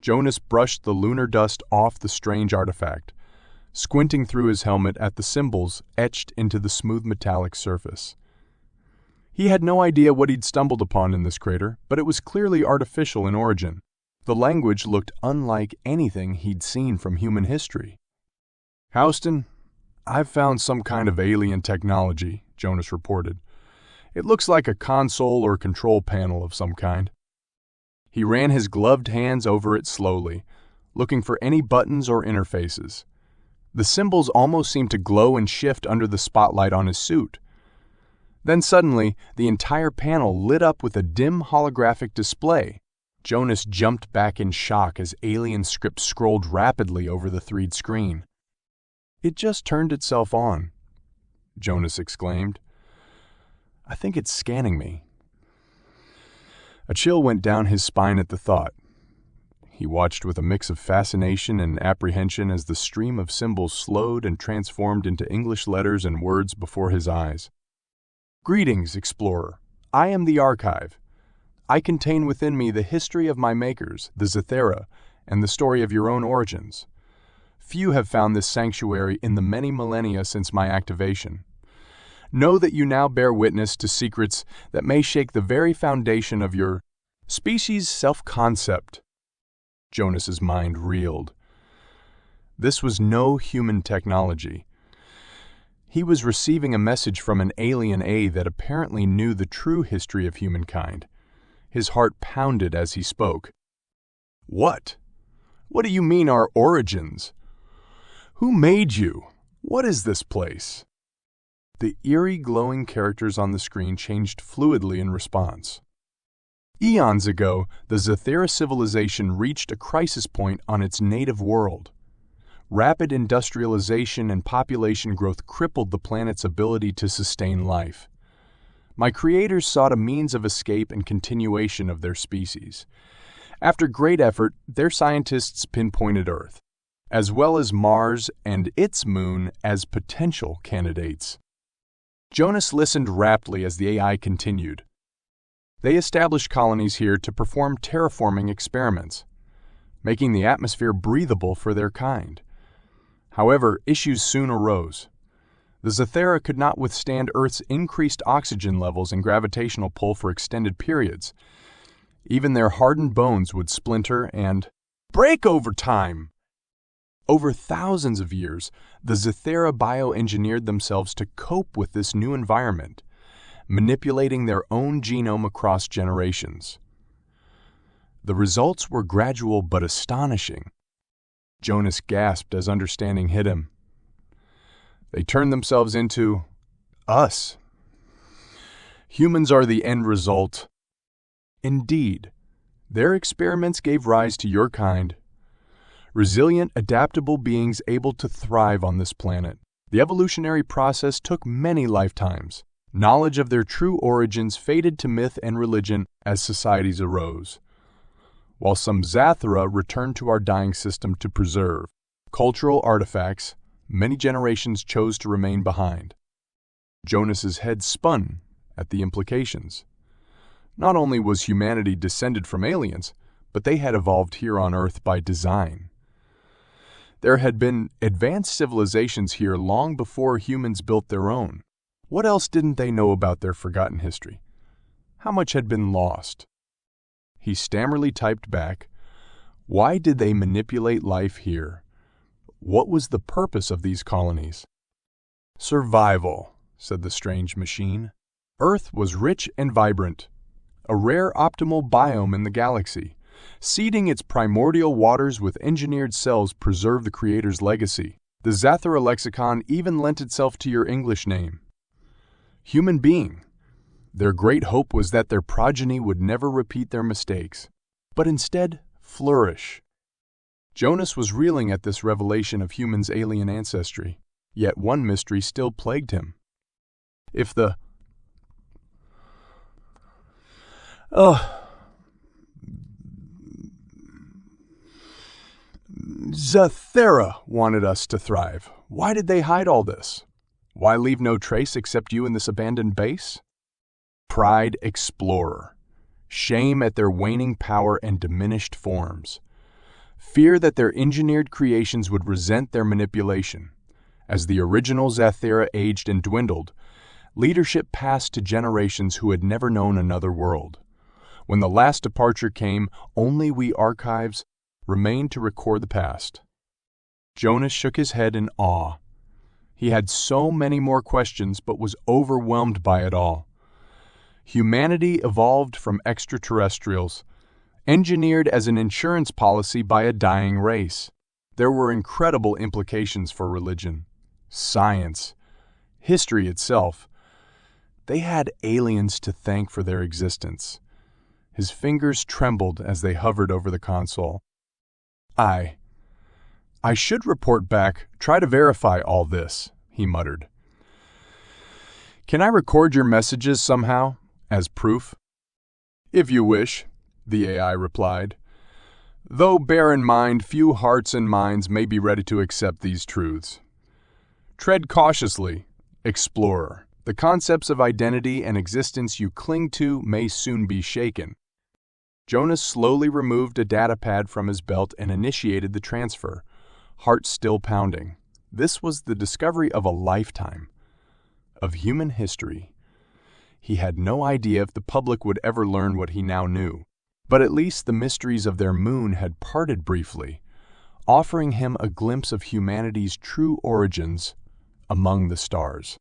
Jonas brushed the lunar dust off the strange artifact, squinting through his helmet at the symbols etched into the smooth metallic surface. He had no idea what he'd stumbled upon in this crater, but it was clearly artificial in origin. The language looked unlike anything he'd seen from human history. "Houston, I've found some kind of alien technology," Jonas reported. "It looks like a console or control panel of some kind." He ran his gloved hands over it slowly, looking for any buttons or interfaces. The symbols almost seemed to glow and shift under the spotlight on his suit. Then suddenly, the entire panel lit up with a dim holographic display. Jonas jumped back in shock as alien script scrolled rapidly over the 3D screen. "It just turned itself on," Jonas exclaimed. "I think it's scanning me." A chill went down his spine at the thought. He watched with a mix of fascination and apprehension as the stream of symbols slowed and transformed into English letters and words before his eyes. "Greetings, explorer. I am the Archive. I contain within me the history of my makers, the Zathera, and the story of your own origins. Few have found this sanctuary in the many millennia since my activation. Know that you now bear witness to secrets that may shake the very foundation of your species' self-concept." Jonas's mind reeled. This was no human technology. He was receiving a message from an alien that apparently knew the true history of humankind. His heart pounded as he spoke. "What? What do you mean our origins? Who made you? What is this place?" The eerie glowing characters on the screen changed fluidly in response. Eons ago, the Zathera civilization reached a crisis point on its native world. Rapid industrialization and population growth crippled the planet's ability to sustain life. My creators sought a means of escape and continuation of their species. After great effort, their scientists pinpointed Earth, as well as Mars and its moon, as potential candidates. Jonas listened raptly as the AI continued. They established colonies here to perform terraforming experiments, making the atmosphere breathable for their kind. However, issues soon arose. The Zathera could not withstand Earth's increased oxygen levels and gravitational pull for extended periods. Even their hardened bones would splinter and break over time. Over thousands of years, the Zathera bioengineered themselves to cope with this new environment, manipulating their own genome across generations. The results were gradual but astonishing. Jonas gasped as understanding hit him. They turned themselves into us. Humans are the end result. Indeed, their experiments gave rise to your kind. Resilient, adaptable beings able to thrive on this planet. The evolutionary process took many lifetimes. Knowledge of their true origins faded to myth and religion as societies arose, while some Zathera returned to our dying system to preserve cultural artifacts. Many generations chose to remain behind. Jonas's head spun at the implications. Not only was humanity descended from aliens, but they had evolved here on Earth by design. There had been advanced civilizations here long before humans built their own. What else didn't they know about their forgotten history? How much had been lost? He stammerly typed back, "Why did they manipulate life here? What was the purpose of these colonies?" "Survival," said the strange machine. Earth was rich and vibrant, a rare optimal biome in the galaxy. Seeding its primordial waters with engineered cells preserved the Creator's legacy. The Zathera lexicon even lent itself to your English name. Human being. Their great hope was that their progeny would never repeat their mistakes, but instead flourish. Jonas was reeling at this revelation of humans' alien ancestry, yet one mystery still plagued him. If the Zathera wanted us to thrive, why did they hide all this? Why leave no trace except you in this abandoned base? Pride explorer. Shame at their waning power and diminished forms. fear that their engineered creations would resent their manipulation. As the original Zethera aged and dwindled, leadership passed to generations who had never known another world. When the last departure came, only we archives remained to record the past. Jonas shook his head in awe. He had so many more questions, but was overwhelmed by it all. Humanity evolved from extraterrestrials, engineered as an insurance policy by a dying race. There were incredible implications for religion, science, history itself. They had aliens to thank for their existence. His fingers trembled as they hovered over the console. I should report back, try to verify all this, he muttered. Can I record your messages somehow, as proof? If you wish, the AI replied. Though bear in mind, few hearts and minds may be ready to accept these truths. Tread cautiously, explorer. The concepts of identity and existence you cling to may soon be shaken. Jonas slowly removed a data pad from his belt and initiated the transfer, heart still pounding. This was the discovery of a lifetime, of human history. He had no idea if the public would ever learn what he now knew, but at least the mysteries of their moon had parted briefly, offering him a glimpse of humanity's true origins among the stars.